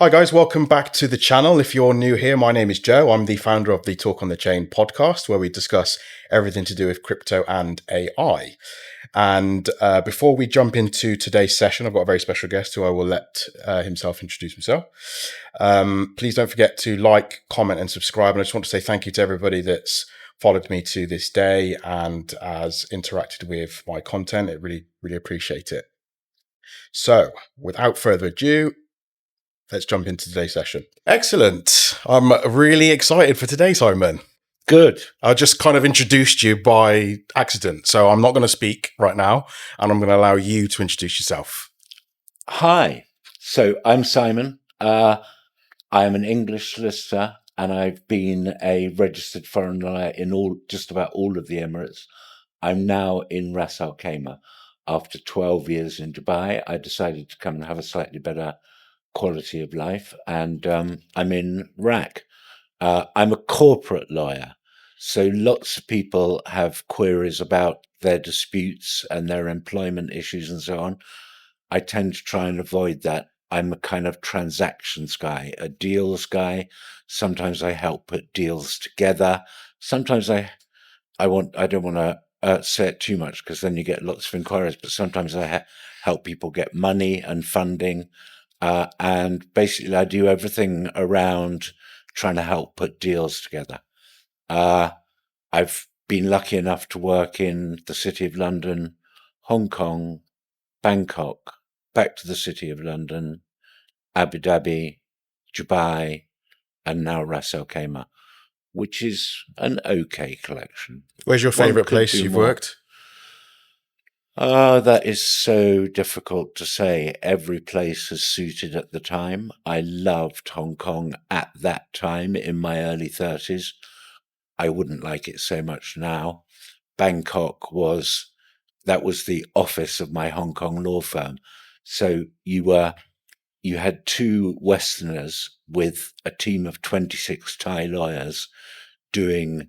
Hi guys, welcome back to the channel. If you're new here, my name is Joe. I'm the founder of the Talk on the Chain podcast, where we discuss everything to do with crypto and AI. And before we jump into today's session, I've got a very special guest who I will let himself introduce himself. Please don't forget to like, comment, and subscribe. And I just want to say thank you to everybody that's followed me to this day and has interacted with my content. I really, really appreciate it. So without further ado, let's jump into today's session. Excellent. I'm really excited for today, Simon. Good. I just kind of introduced you by accident, so I'm not going to speak right now, and I'm going to allow you to introduce yourself. Hi. So I'm Simon. I am an English solicitor, and I've been a registered foreign lawyer in just about all of the Emirates. I'm now in Ras Al Khaimah. After 12 years in Dubai, I decided to come and have a slightly better quality of life, and I'm in RAC. I'm a corporate lawyer, so lots of people have queries about their disputes and their employment issues and so on. I tend to try and avoid that. I'm a kind of transactions guy, a deals guy. Sometimes I help put deals together. Sometimes I don't want to say it too much because then you get lots of inquiries, but sometimes I help people get money and funding. And basically, I do everything around trying to help put deals together. I've been lucky enough to work in the City of London, Hong Kong, Bangkok, back to the City of London, Abu Dhabi, Dubai, and now Ras Al Khaimah, which is an okay collection. Where's your favourite place you've worked? That is so difficult to say. Every place has suited at the time. I loved Hong Kong at that time in my early 30s. I wouldn't like it so much now. Bangkok was the office of my Hong Kong law firm. So you had two Westerners with a team of 26 Thai lawyers doing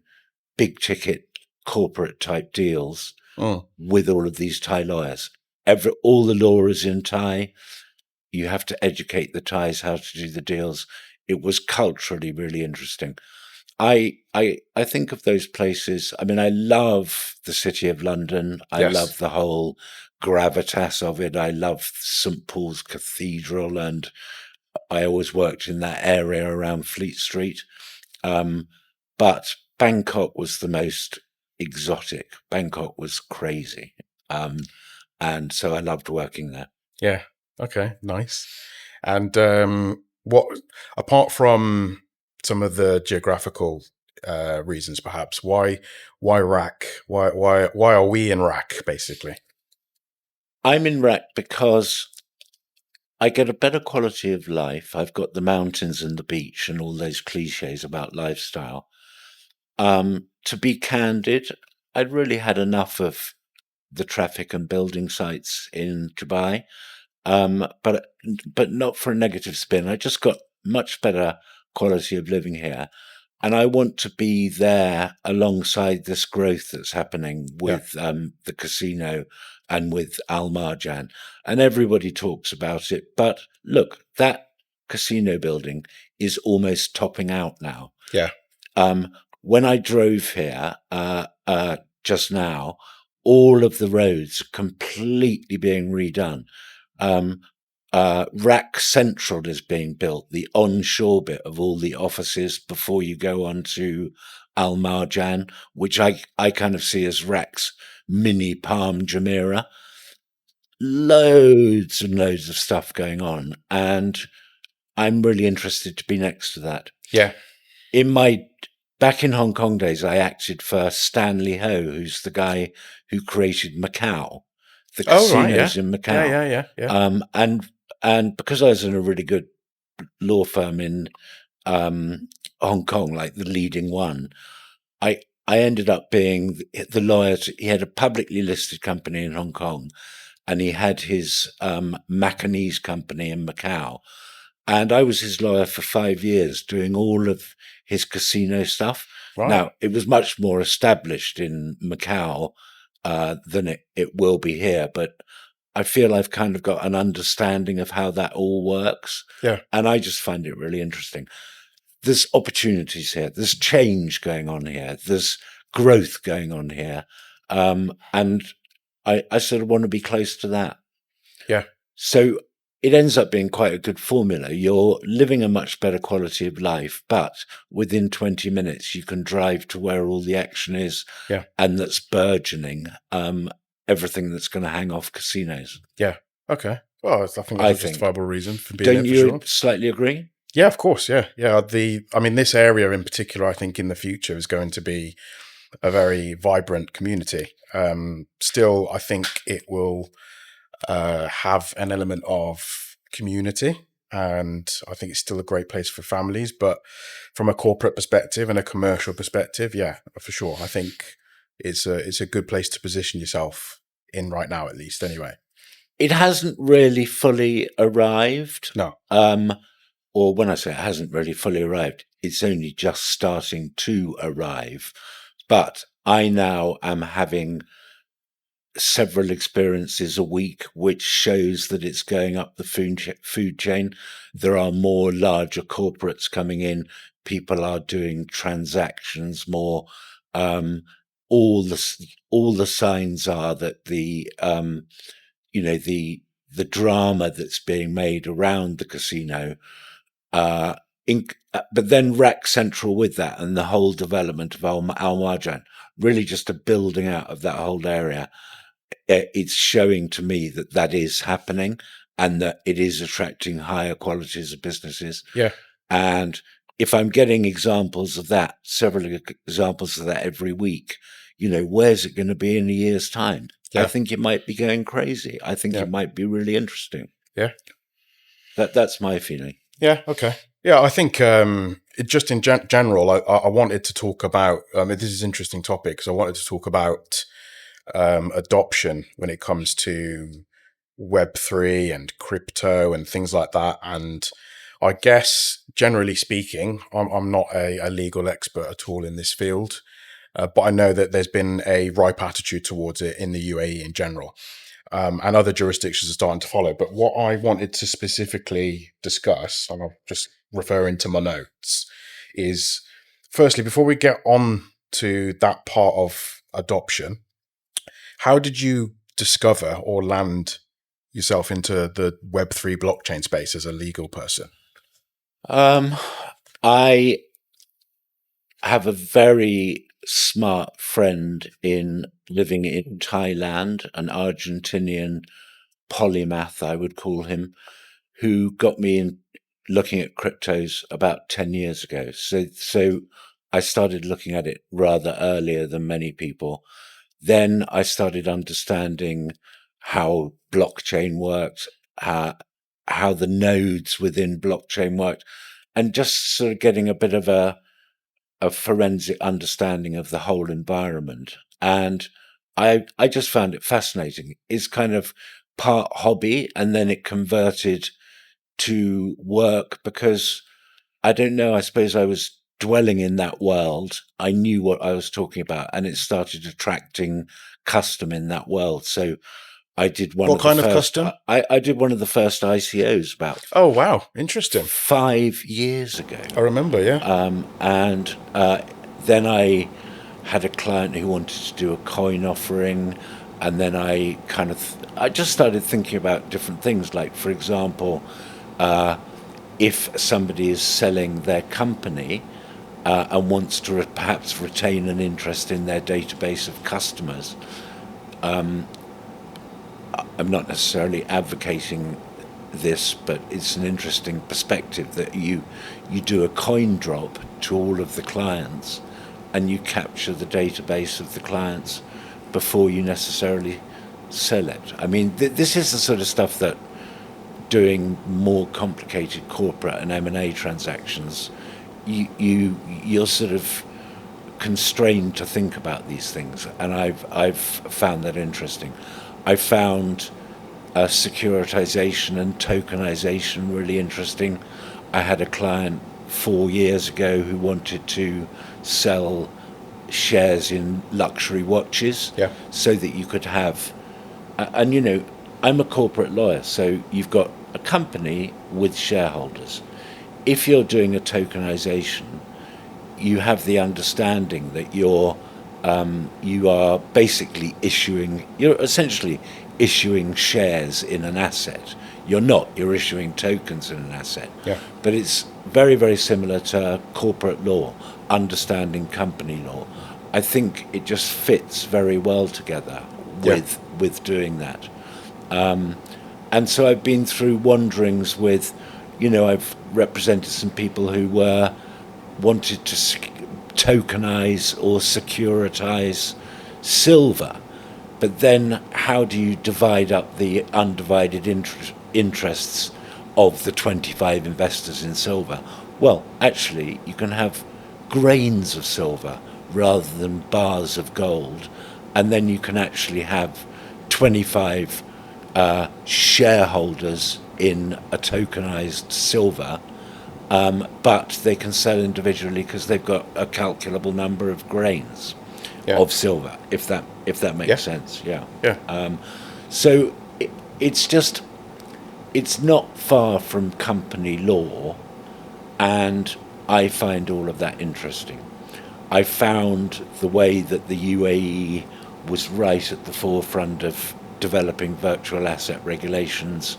big ticket corporate type deals with all of these Thai lawyers. All the law is in Thai. You have to educate the Thais how to do the deals. It was culturally really interesting. I think of those places. I mean, I love the City of London. I love the whole gravitas of it. I love St. Paul's Cathedral, and I always worked in that area around Fleet Street. But Bangkok was the most exotic. Bangkok was crazy. And so I loved working there. Yeah. Okay. Nice. And what, apart from some of the geographical reasons, perhaps, why RAC? Why are we in RAC, basically? I'm in RAC because I get a better quality of life. I've got the mountains and the beach and all those cliches about lifestyle. To be candid, I'd really had enough of the traffic and building sites in Dubai, but not for a negative spin. I just got much better quality of living here, and I want to be there alongside this growth that's happening with the casino and with Al Marjan, and everybody talks about it. But look, that casino building is almost topping out now. Yeah. When I drove here just now, all of the roads are completely being redone. RAC Central is being built, the onshore bit of all the offices before you go on to Al Marjan, which I kind of see as RAC's mini Palm Jumeirah. Loads and loads of stuff going on, and I'm really interested to be next to that. Yeah. Back in Hong Kong days, I acted for Stanley Ho, who's the guy who created Macau, the casinos in Macau. Yeah. And because I was in a really good law firm in Hong Kong, like the leading one, I ended up being the lawyer. He had a publicly listed company in Hong Kong, and he had his Macanese company in Macau. And I was his lawyer for 5 years, doing all of his casino stuff. Right. Now, it was much more established in Macau than it will be here, but I feel I've kind of got an understanding of how that all works. Yeah. And I just find it really interesting. There's opportunities here. There's change going on here. There's growth going on here. And I sort of want to be close to that. Yeah. So it ends up being quite a good formula. You're living a much better quality of life, but within 20 minutes, you can drive to where all the action is. Yeah. And that's burgeoning. Everything that's going to hang off casinos. Yeah. Okay. Well, I think that's a justifiable reason for being Don't there, for you sure. slightly agree? Yeah, of course. Yeah. Yeah. I mean, this area in particular, I think in the future is going to be a very vibrant community. Still, I think it will have an element of community, and I think it's still a great place for families. But from a corporate perspective and a commercial perspective, yeah, for sure, I think it's a good place to position yourself in right now, at least. Anyway, it hasn't really fully arrived. No. Or when I say it hasn't really fully arrived, it's only just starting to arrive. But I now am having several experiences a week, which shows that it's going up the food chain. There are more larger corporates coming in. People are doing transactions more. All the signs are that the drama that's being made around the casino, but then Rack Central with that and the whole development of Al Marjan, really just a building out of that whole area. It's showing to me that that is happening and that it is attracting higher qualities of businesses. Yeah. And if I'm getting examples of that, several examples of that every week, where's it going to be in a year's time? Yeah. I think it might be going crazy. I think it might be really interesting. Yeah. That's my feeling. Yeah. Okay. Yeah. I think just in general, I wanted to talk about, this is an interesting topic because I wanted to talk about adoption when it comes to Web3 and crypto and things like that. And I guess, generally speaking, I'm not a legal expert at all in this field, but I know that there's been a ripe attitude towards it in the UAE in general, and other jurisdictions are starting to follow. But what I wanted to specifically discuss, and I'll just refer into my notes, is firstly, before we get on to that part of adoption, how did you discover or land yourself into the Web3 blockchain space as a legal person? I have a very smart friend living in Thailand, an Argentinian polymath, I would call him, who got me in looking at cryptos about 10 years ago. So I started looking at it rather earlier than many people. Then I started understanding how blockchain worked, how the nodes within blockchain worked, and just sort of getting a bit of a forensic understanding of the whole environment. And I just found it fascinating. It's kind of part hobby, and then it converted to work because I don't know, I suppose I was dwelling in that world. I knew what I was talking about, and it started attracting custom in that world. So I did What kind of custom? I did one of the first ICOs about Oh, wow. Interesting. 5 years ago. I remember, yeah. And then I had a client who wanted to do a coin offering, and then I just started thinking about different things. Like, for example, if somebody is selling their company and wants to perhaps retain an interest in their database of customers, I'm not necessarily advocating this, but it's an interesting perspective that you do a coin drop to all of the clients and you capture the database of the clients before you necessarily sell it. I mean, this is the sort of stuff that doing more complicated corporate and M&A transactions, you're sort of constrained to think about these things, and I've found that interesting. I found securitization and tokenization really interesting. I had a client 4 years ago who wanted to sell shares in luxury watches, Yeah. so that you could have, and I'm a corporate lawyer, so you've got a company with shareholders. If you're doing a tokenization, you have the understanding that you are basically you're essentially issuing shares in an asset. You're issuing tokens in an asset. Yeah. But it's very, very similar to corporate law, understanding company law. I think it just fits very well together with doing that. And so I've been through wanderings with, I've represented some people who wanted to tokenize or securitize silver. But then how do you divide up the undivided interests of the 25 investors in silver? Well, actually, you can have grains of silver rather than bars of gold, and then you can actually have 25 shareholders in a tokenized silver, but they can sell individually because they've got a calculable number of grains of silver, if that makes sense. So it's not far from company law, and I find all of that interesting. I found the way that the UAE was right at the forefront of developing virtual asset regulations,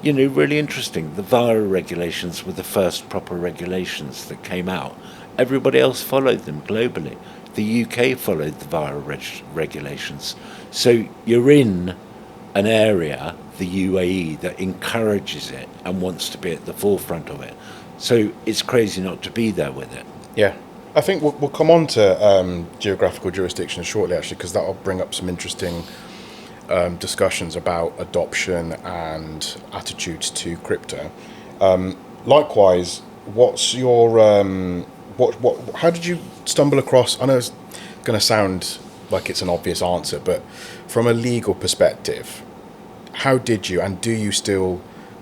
really interesting. The VARA regulations were the first proper regulations that came out. Everybody else followed them globally. The UK followed the VARA regulations. So you're in an area, the UAE, that encourages it and wants to be at the forefront of it. So it's crazy not to be there with it. Yeah. I think we'll come on to geographical jurisdictions shortly, actually, because that will bring up some interesting discussions about adoption and attitudes to crypto. Likewise, what's your how did you stumble across? I know it's going to sound like it's an obvious answer, but from a legal perspective, how did you and do you still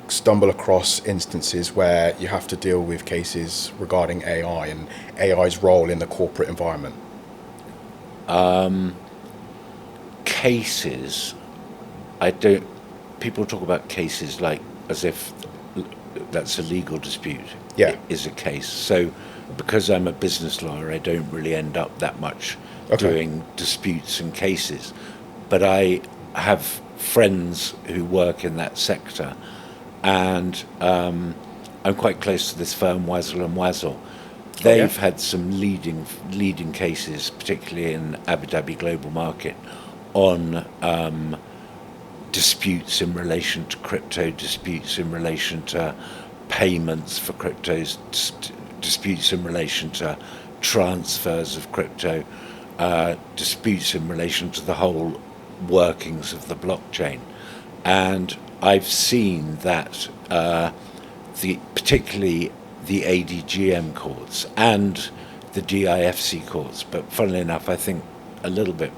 stumble across instances where you have to deal with cases regarding AI and AI's role in the corporate environment? Cases, people talk about cases like as if that's a legal dispute. Yeah. It is a case. So because I'm a business lawyer, I don't really end up that much doing disputes and cases. But I have friends who work in that sector, and I'm quite close to this firm, Wazzle and Wazzle. They've had some leading cases, particularly in Abu Dhabi Global Market, on disputes in relation to crypto, disputes in relation to payments for cryptos, disputes in relation to transfers of crypto, disputes in relation to the whole workings of the blockchain. And I've seen that particularly the ADGM courts and the DIFC courts, but funnily enough, I think a little bit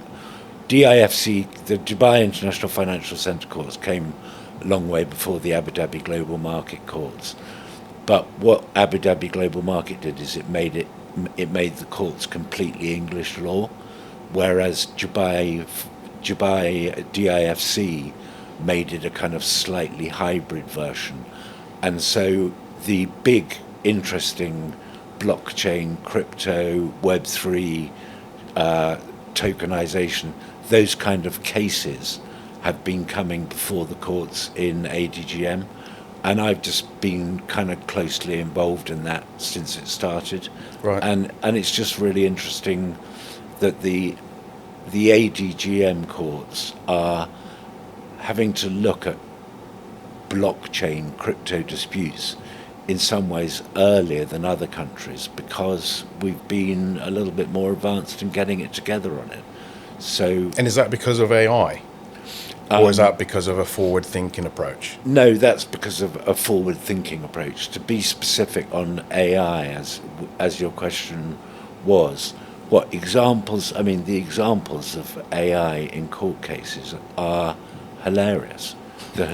DIFC, the Dubai International Financial Centre courts, came a long way before the Abu Dhabi Global Market courts. But what Abu Dhabi Global Market did is it made the courts completely English law, whereas Dubai DIFC made it a kind of slightly hybrid version. And so the big, interesting blockchain, crypto, Web3, tokenization, those kind of cases have been coming before the courts in ADGM. And I've just been kind of closely involved in that since it started. Right. And it's just really interesting that the ADGM courts are having to look at blockchain crypto disputes in some ways earlier than other countries because we've been a little bit more advanced in getting it together on it. So, and is that because of AI? Or is that because of a forward-thinking approach? No, that's because of a forward-thinking approach. To be specific on AI, as your question was, what examples? I mean, the examples of AI in court cases are hilarious. The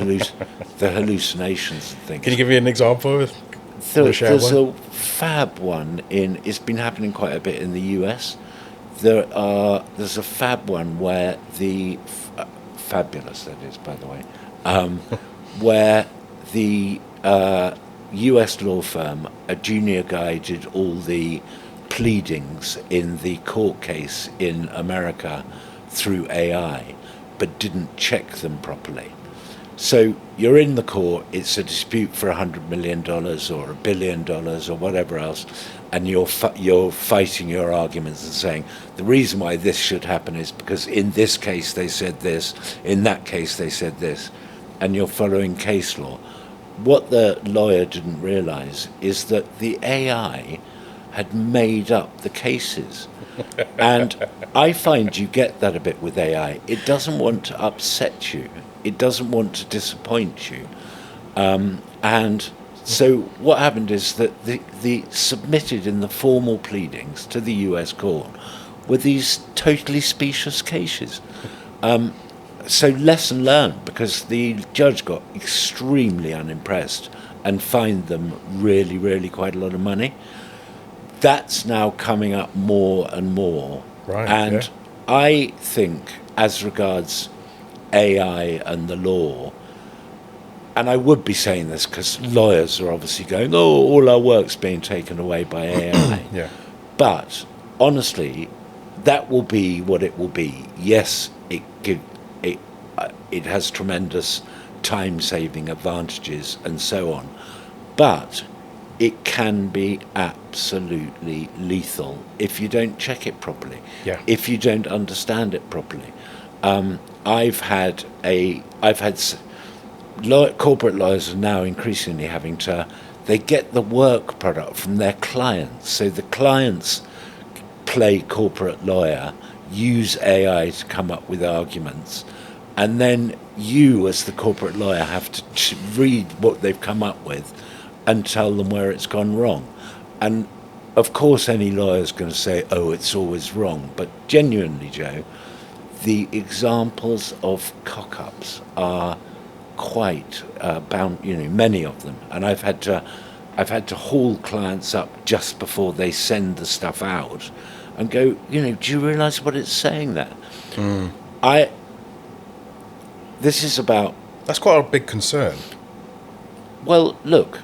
hallucinations and things. Can you give me an example? There's a fab one it's been happening quite a bit in the US. There's a fab one where fabulous that is, by the way, where the US law firm, a junior guy, did all the pleadings in the court case in America through AI, but didn't check them properly. So you're in the court, it's a dispute for $100 million or $1 billion or whatever else, and you're fighting your arguments and saying, the reason why this should happen is because in this case they said this, in that case they said this, and you're following case law. What the lawyer didn't realize is that the AI had made up the cases. And I find you get that a bit with AI. It doesn't want to upset you. It doesn't want to disappoint you. And so what happened is that the submitted in the formal pleadings to the US court were these totally specious cases. So lesson learned, because the judge got extremely unimpressed and fined them really, really quite a lot of money. That's now coming up more and more. Right, and yeah. I think, as regards AI and the law, and I would be saying this because lawyers are obviously going, oh, all our work's being taken away by AI. Yeah. But honestly, that will be what it will be. Yes, it has tremendous time-saving advantages and so on, but it can be absolutely lethal if you don't check it properly, if you don't understand it properly. Corporate lawyers are now increasingly having to, they get the work product from their clients. So the clients play corporate lawyer, use AI to come up with arguments, and then you as the corporate lawyer have to read what they've come up with and tell them where it's gone wrong. And of course any lawyer is going to say, oh, it's always wrong. But genuinely, Joe, the examples of cock-ups are quite many of them. And I've had to haul clients up just before they send the stuff out and go, do you realise what it's saying there? This is about... That's quite a big concern. Well, look,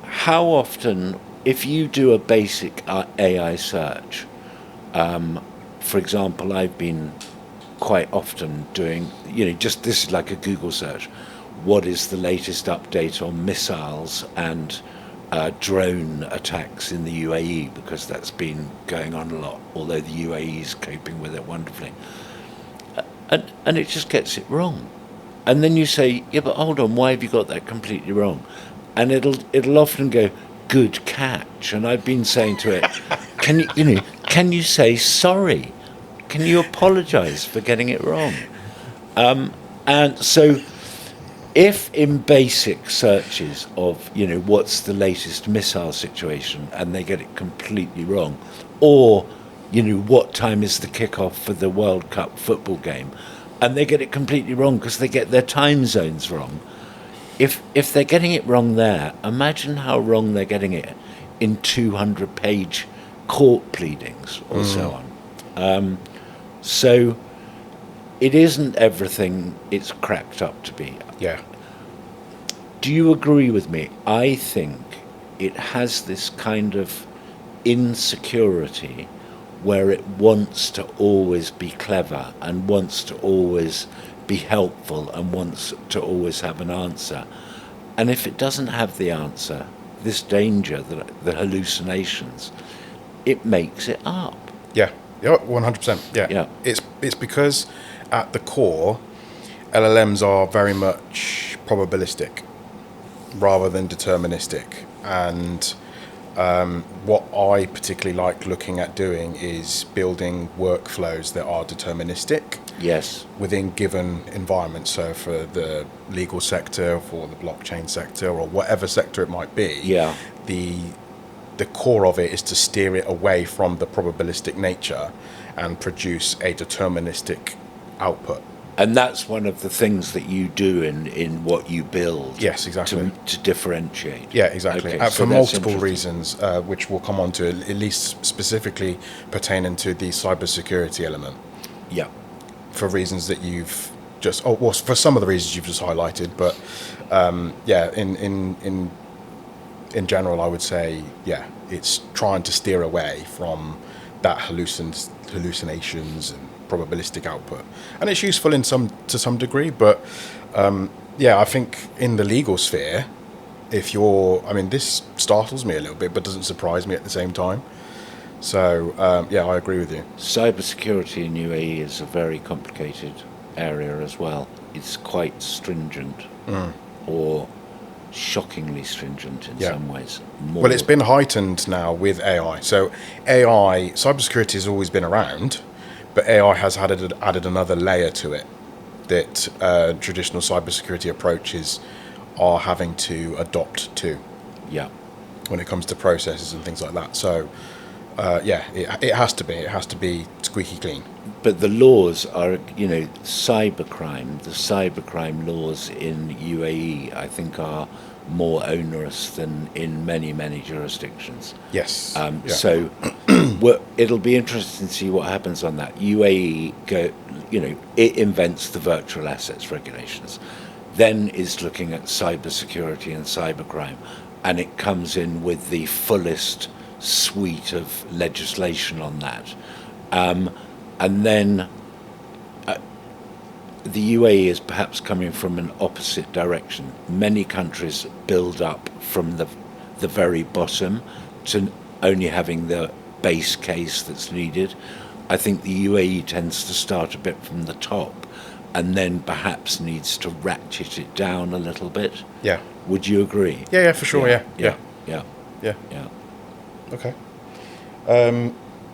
how often, if you do a basic AI search, for example, I've been quite often doing, just this is like a Google search. What is the latest update on missiles and drone attacks in the UAE? Because that's been going on a lot, although the UAE is coping with it wonderfully. And it just gets it wrong. And then you say, yeah, but hold on, why have you got that completely wrong? And it'll often go, good catch. And I've been saying to it, can you say sorry? Can you apologise for getting it wrong? And so if in basic searches of, what's the latest missile situation, and they get it completely wrong, or, what time is the kickoff for the World Cup football game, and they get it completely wrong because they get their time zones wrong. If they're getting it wrong there, imagine how wrong they're getting it in 200-page court pleadings or so on. So it isn't everything it's cracked up to be. Yeah. Do you agree with me? I think it has this kind of insecurity where it wants to always be clever and wants to always be helpful and wants to always have an answer. And if it doesn't have the answer, this danger, the hallucinations, it makes it up. Yeah, 100%. Yeah. It's because at the core, LLMs are very much probabilistic rather than deterministic. And what I particularly like looking at doing is building workflows that are deterministic. Yes. Within given environments. So for the legal sector, for the blockchain sector, or whatever sector it might be, the core of it is to steer it away from the probabilistic nature and produce a deterministic output. And that's one of the things that you do in what you build. Yes, exactly. To differentiate. Yeah, exactly. Okay, for multiple reasons, which we'll come on to, at least specifically pertaining to the cybersecurity element. Yeah. For reasons that you've just well, for some of the reasons you've just highlighted, but in general, I would say it's trying to steer away from that hallucinations and probabilistic output, and it's useful to some degree, but I think in the legal sphere, this startles me a little bit, but doesn't surprise me at the same time. So, I agree with you. Cybersecurity in UAE is a very complicated area as well. It's quite stringent, or shockingly stringent in some ways. Well, it's been heightened now with AI. So, cybersecurity has always been around, but AI has added another layer to it that traditional cybersecurity approaches are having to adopt to. Yeah. When it comes to processes and things like that. So, it has to be squeaky clean. But the laws are, the cybercrime laws in UAE, I think, are more onerous than in many, many jurisdictions. Yes. So it'll be interesting to see what happens on that. UAE, it invents the virtual assets regulations, then is looking at cybersecurity and cybercrime, and it comes in with the fullest suite of legislation on that. And then the UAE is perhaps coming from an opposite direction. Many countries build up from the very bottom to only having the base case that's needed. I think the UAE tends to start a bit from the top and then perhaps needs to ratchet it down a little bit. Yeah. Would you agree? Yeah, for sure. Yeah. Okay.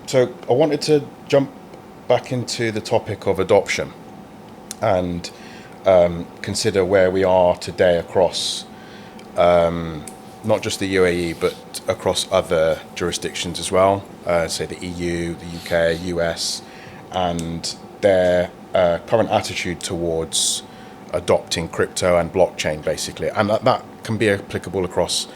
So I wanted to jump back into the topic of adoption and consider where we are today across not just the UAE, but across other jurisdictions as well, say the EU, the UK, US, and their current attitude towards adopting crypto and blockchain, basically. And that can be applicable across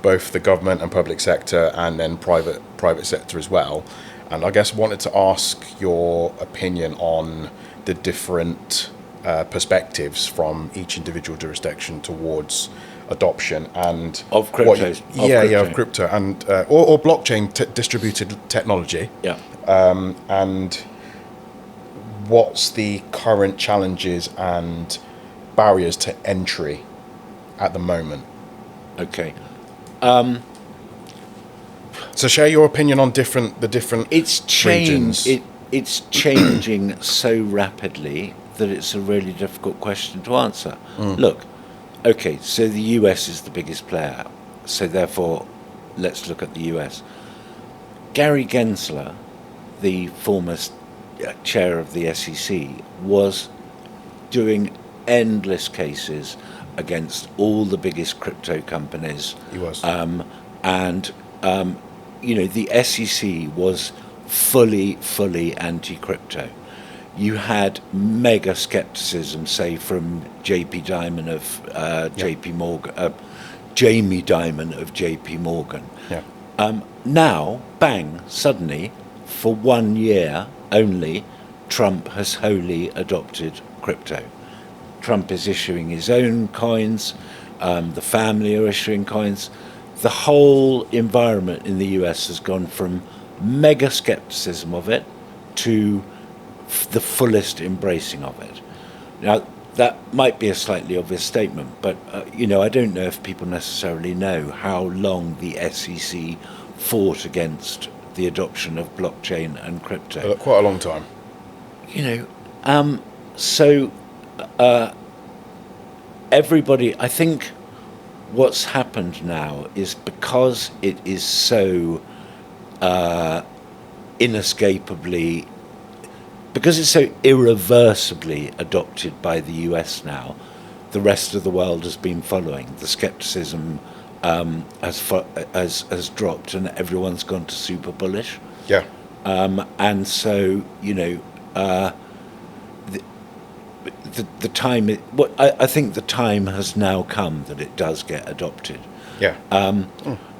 both the government and public sector, and then private sector as well. And I guess wanted to ask your opinion on the different perspectives from each individual jurisdiction towards adoption and of crypto. Of crypto and or blockchain distributed technology. Yeah. And what's the current challenges and barriers to entry at the moment? Okay. So share your opinion on the different It's regions. It's changing so rapidly that it's a really difficult question to answer. Look, okay, so the US is the biggest player, so therefore let's look at the US. Gary Gensler, the former chair of the SEC, was doing endless cases against all the biggest crypto companies. He was. The SEC was fully anti-crypto. You had mega skepticism, say, from Jamie Dimon of JP Morgan. Yeah. Now, bang, suddenly, for 1 year only, Trump has wholly adopted crypto. Trump is issuing his own coins, the family are issuing coins. The whole environment in the US has gone from mega skepticism of it to the fullest embracing of it. Now, that might be a slightly obvious statement, but I don't know if people necessarily know how long the SEC fought against the adoption of blockchain and crypto. Quite a long time. Everybody, I think what's happened now is because it is so inescapably, because it's so irreversibly adopted by the US now, the rest of the world has been following. The skepticism has dropped, and everyone's gone to super bullish. Yeah. And so the time. I think the time has now come that it does get adopted. Yeah.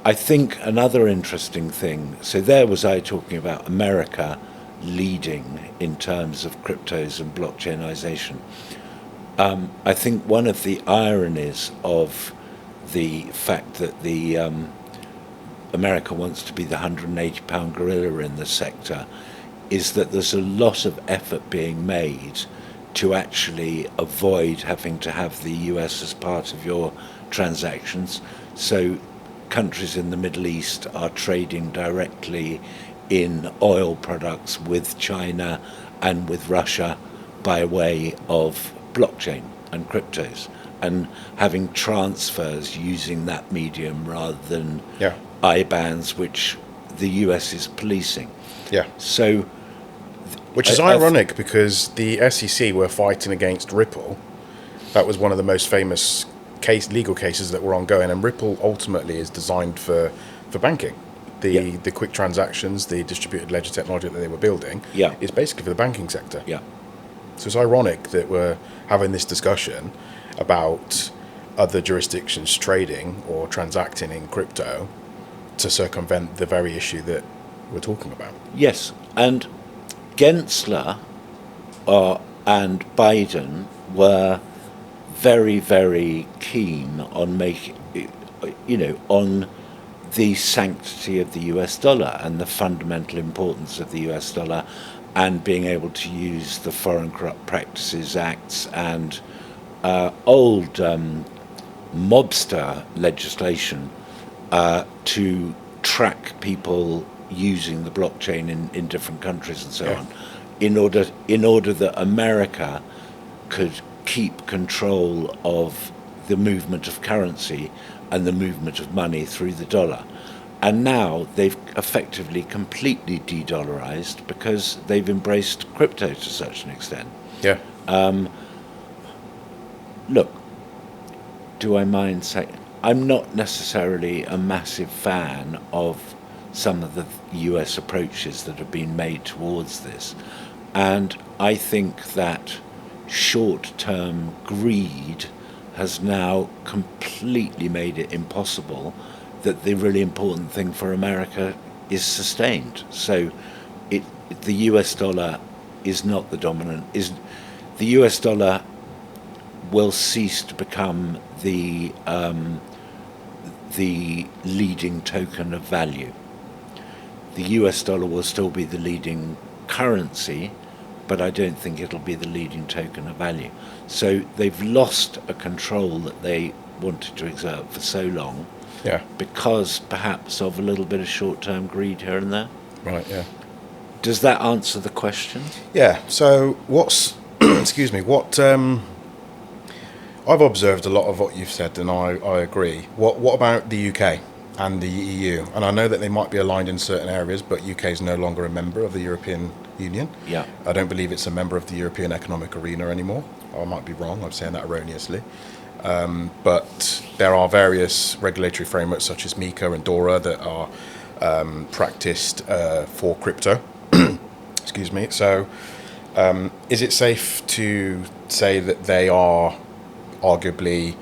I think another interesting thing. So there was I talking about America leading in terms of cryptos and blockchainization. I think one of the ironies of the fact that the America wants to be the 180-pound gorilla in the sector is that there's a lot of effort being made to actually avoid having to have the US as part of your transactions. So countries in the Middle East are trading directly in oil products with China and with Russia by way of blockchain and cryptos, and having transfers using that medium rather than Yeah. IBANs, which the US is policing. Yeah. So, Which is ironic because the SEC were fighting against Ripple. That was one of the most famous legal cases that were ongoing, and Ripple ultimately is designed for banking. The quick transactions, the distributed ledger technology that they were building, is basically for the banking sector. Yeah. So it's ironic that we're having this discussion about other jurisdictions trading or transacting in crypto to circumvent the very issue that we're talking about. Yes, and Gensler and Biden were very, very keen on making, on the sanctity of the US dollar and the fundamental importance of the US dollar, and being able to use the Foreign Corrupt Practices Acts and old mobster legislation to track people using the blockchain in different countries and so on, in order that America could keep control of the movement of currency and the movement of money through the dollar. And now they've effectively completely de-dollarized because they've embraced crypto to such an extent. Yeah. Look, do I mind saying I'm not necessarily a massive fan of some of the US approaches that have been made towards this. And I think that short-term greed has now completely made it impossible that the really important thing for America is sustained. So the US dollar is not the dominant. The US dollar will cease to become the leading token of value. The US dollar will still be the leading currency, but I don't think it'll be the leading token of value. So they've lost a control that they wanted to exert for so long, because perhaps of a little bit of short-term greed here and there. Right, yeah. Does that answer the question? Yeah, so what's, excuse me, I've observed a lot of what you've said, and I agree. What about the UK and the EU? And I know that they might be aligned in certain areas, but UK is no longer a member of the European Union. Yeah. I don't believe it's a member of the European Economic Arena anymore. I might be wrong, I'm saying that erroneously. But there are various regulatory frameworks such as MiCA and DORA that are practiced for crypto. Excuse me. So is it safe to say that they are arguably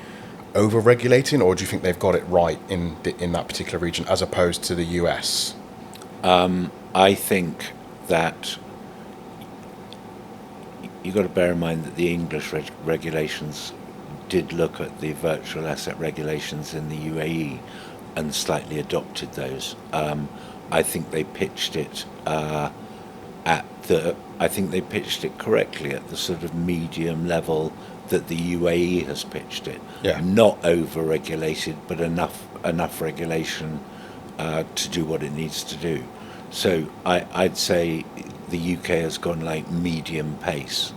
over-regulating, or do you think they've got it right in that particular region as opposed to the US? I think that you've got to bear in mind that the English regulations did look at the virtual asset regulations in the UAE and slightly adopted those. I think they pitched it correctly at the sort of medium level that the UAE has pitched it. Yeah. Not over-regulated, but enough regulation to do what it needs to do. So I'd say the UK has gone like medium pace.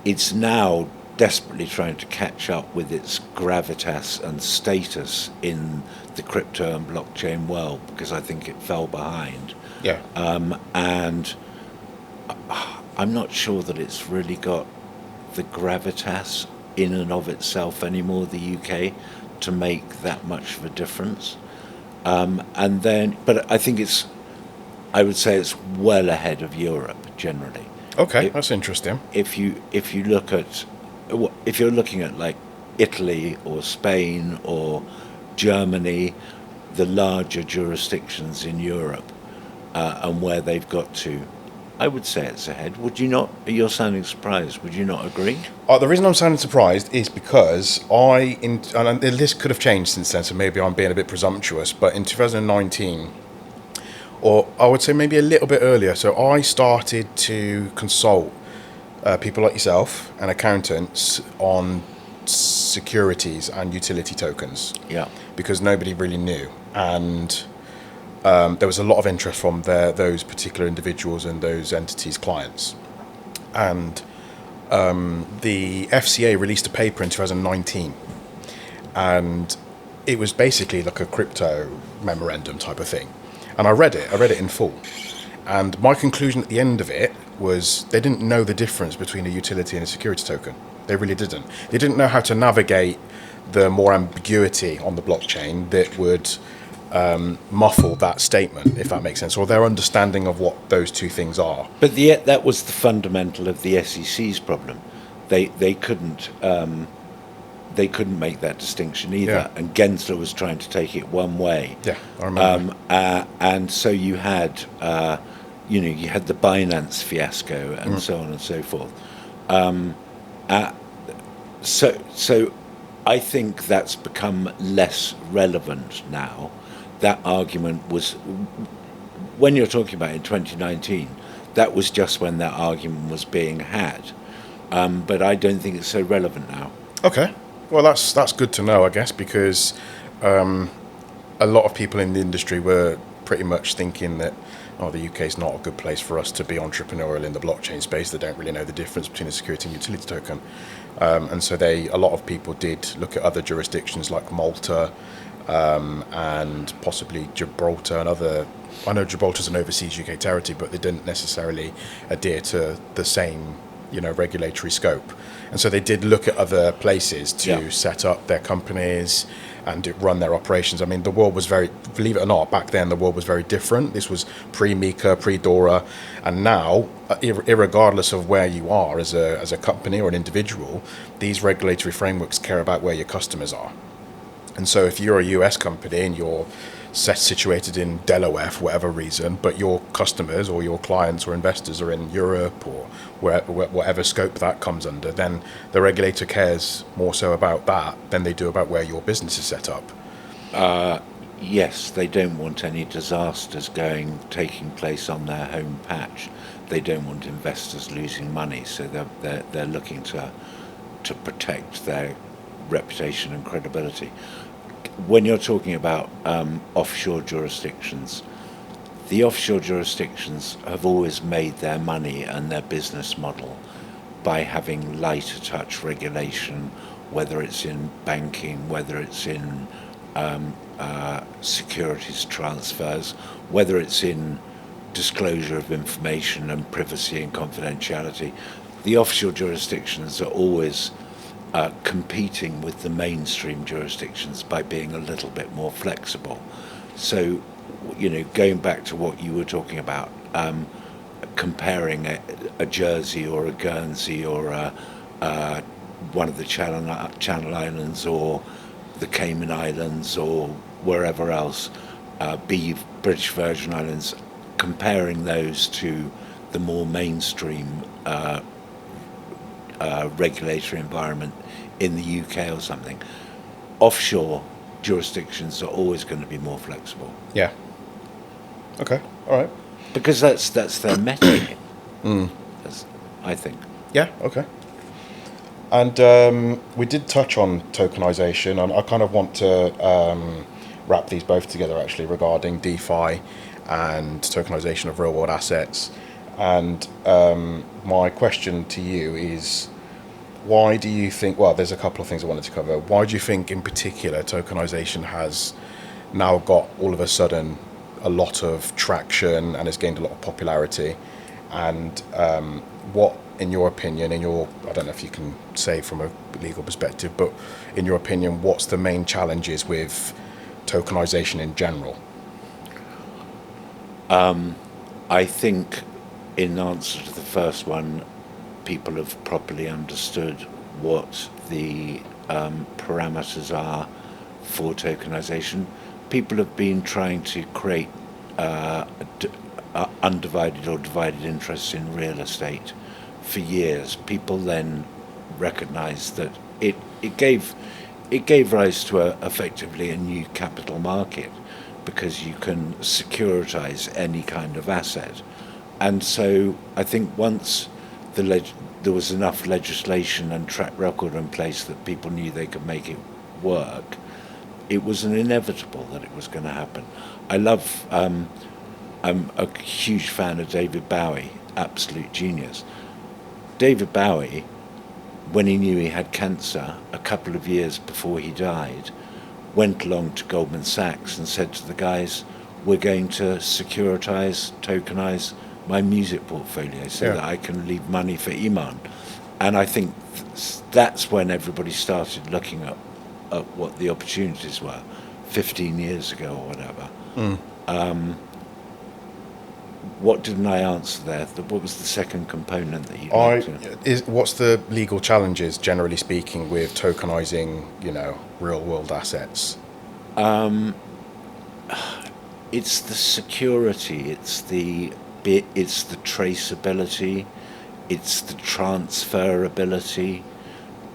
It's now desperately trying to catch up with its gravitas and status in the crypto and blockchain world, because I think it fell behind. Yeah. And I'm not sure that it's really got the gravitas in and of itself anymore, the UK, to make that much of a difference. But I think I would say it's well ahead of Europe generally. Okay, that's interesting. If you're looking at like Italy or Spain or Germany, the larger jurisdictions in Europe, and where they've got to, I would say it's ahead. Would you not? You're sounding surprised. Would you not agree? The reason I'm sounding surprised is because and this could have changed since then, so maybe I'm being a bit presumptuous, but in 2019, or I would say maybe a little bit earlier, so I started to consult people like yourself and accountants on securities and utility tokens Yeah. because nobody really knew. And there was a lot of interest from those particular individuals and those entities' clients. And the FCA released a paper in 2019, and it was basically like a crypto memorandum type of thing. And I read it in full. And my conclusion at the end of it was they didn't know the difference between a utility and a security token. They really didn't. They didn't know how to navigate the more ambiguity on the blockchain that would muffle that statement, if that makes sense, or their understanding of what those two things are. But yet that was the fundamental of the SEC's problem. They couldn't make that distinction either, Yeah. and Gensler was trying to take it one way. Yeah, I remember. And so you had you had the Binance fiasco and so on and so forth. So I think that's become less relevant now. That argument was, when you're talking about in 2019, that was just when that argument was being had. But I don't think it's so relevant now. Okay, well that's good to know, I guess, because a lot of people in the industry were pretty much thinking that the UK is not a good place for us to be entrepreneurial in the blockchain space. They don't really know the difference between a security and utility token, and so a lot of people did look at other jurisdictions like Malta and possibly Gibraltar and other. I know Gibraltar's an overseas UK territory, but they didn't necessarily adhere to the same regulatory scope, and so they did look at other places to set up their companies and run their operations. I mean, the world was believe it or not, back then the world was very different. This was pre-Mika, pre-Dora, and now, irregardless of where you are as a company or an individual, these regulatory frameworks care about where your customers are. And so if you're a US company and you're situated in Delaware for whatever reason, but your customers or your clients or investors are in Europe or whatever scope that comes under, then the regulator cares more so about that than they do about where your business is set up. Yes, they don't want any disasters taking place on their home patch. They don't want investors losing money, so they're looking to protect their reputation and credibility. When you're talking about offshore jurisdictions, the offshore jurisdictions have always made their money and their business model by having lighter touch regulation, whether it's in banking, whether it's in securities transfers, whether it's in disclosure of information and privacy and confidentiality. The offshore jurisdictions are always competing with the mainstream jurisdictions by being a little bit more flexible. So, going back to what you were talking about, comparing a Jersey or a Guernsey or one of the Channel Islands or the Cayman Islands or wherever else, British Virgin Islands, comparing those to the more mainstream regulatory environment in the UK or something, offshore jurisdictions are always going to be more flexible. Yeah. Okay. All right. Because that's their meta, I think. Yeah. Okay. And we did touch on tokenization, and I kind of want to wrap these both together actually regarding DeFi and tokenization of real world assets. And my question to you is, why do you think, well, there's a couple of things I wanted to cover. Why do you think in particular tokenization has now got all of a sudden a lot of traction and has gained a lot of popularity? And what, in your opinion, I don't know if you can say from a legal perspective, but in your opinion, what's the main challenges with tokenization in general? I think, in answer to the first one, people have properly understood what the parameters are for tokenization. People have been trying to create undivided or divided interests in real estate for years. People then recognised that it gave rise to effectively a new capital market because you can securitize any kind of asset. And so I think once there was enough legislation and track record in place that people knew they could make it work, it was an inevitable that it was going to happen. I love. I'm a huge fan of David Bowie, absolute genius. David Bowie, when he knew he had cancer a couple of years before he died, went along to Goldman Sachs and said to the guys, "We're going to securitize, tokenize my music portfolio so Yeah. that I can leave money for Iman." And I think that's when everybody started looking at what the opportunities were 15 years ago or whatever. Mm. What didn't I answer there? What was the second component that you'd like to? What's the legal challenges, generally speaking, with tokenizing, real world assets? It's the security, it's the traceability, it's the transferability,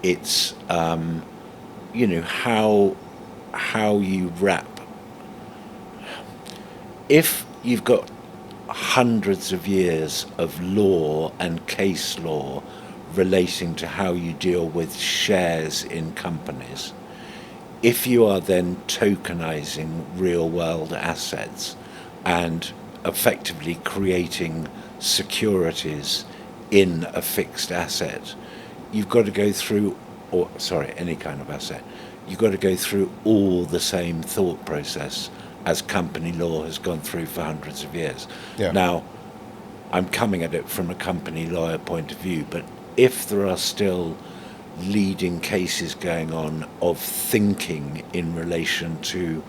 it's how you wrap. If you've got hundreds of years of law and case law relating to how you deal with shares in companies, if you are then tokenizing real world assets and effectively creating securities in a fixed asset, you've got to go through, any kind of asset, you've got to go through all the same thought process as company law has gone through for hundreds of years. Yeah. Now, I'm coming at it from a company lawyer point of view, but if there are still leading cases going on of thinking in relation to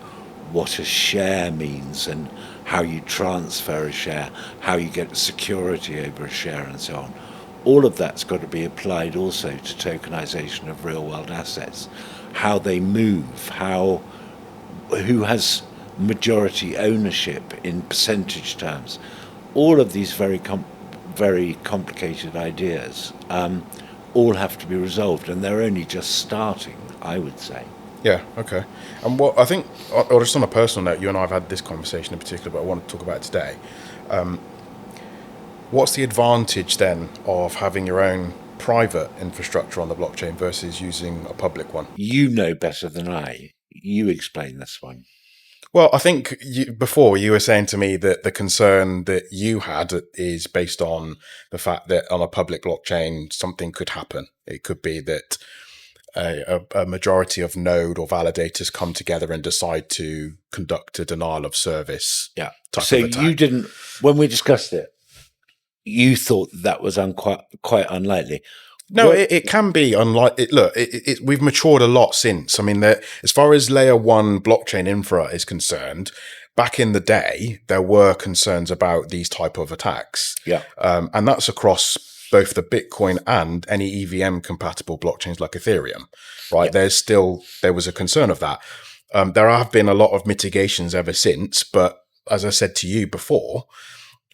what a share means and how you transfer a share, how you get security over a share and so on, all of that's got to be applied also to tokenization of real world assets. How they move, who has majority ownership in percentage terms. All of these very complicated ideas all have to be resolved, and they're only just starting, I would say. Yeah, okay. And what I think, or just on a personal note, you and I have had this conversation in particular, but I want to talk about it today. What's the advantage then of having your own private infrastructure on the blockchain versus using a public one? You know better than I. You explain this one. Well, I think before you were saying to me that the concern that you had is based on the fact that on a public blockchain, something could happen. It could be that a majority of node or validators come together and decide to conduct a denial of service type of attack. You didn't, when we discussed it, you thought that was quite unlikely. No, it can be unlikely. Look, we've matured a lot since. I mean, as far as layer one blockchain infra is concerned, back in the day, there were concerns about these type of attacks. Yeah. And that's across both the Bitcoin and any EVM compatible blockchains like Ethereum, right? Yeah. There was a concern of that. There have been a lot of mitigations ever since, but as I said to you before,